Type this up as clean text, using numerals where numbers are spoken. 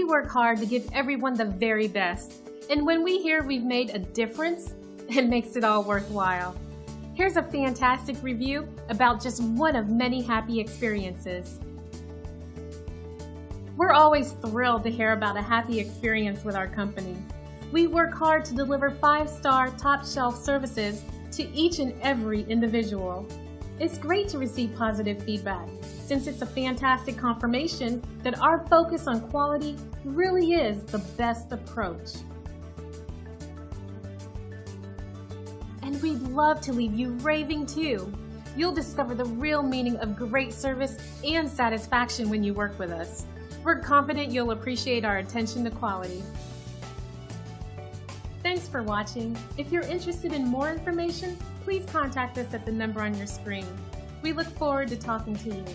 We work hard to give everyone the very best, and when we hear we've made a difference, it makes it all worthwhile. Here's a fantastic review about just one of many happy experiences. We're always thrilled to hear about a happy experience with our company. We work hard to deliver 5-star top-shelf services to each and every individual. It's great to receive positive feedback, since it's a fantastic confirmation that our focus on quality really is the best approach. And we'd love to leave you raving too. You'll discover the real meaning of great service and satisfaction when you work with us. We're confident you'll appreciate our attention to quality. Thanks for watching. If you're interested in more information, please contact us at the number on your screen. We look forward to talking to you.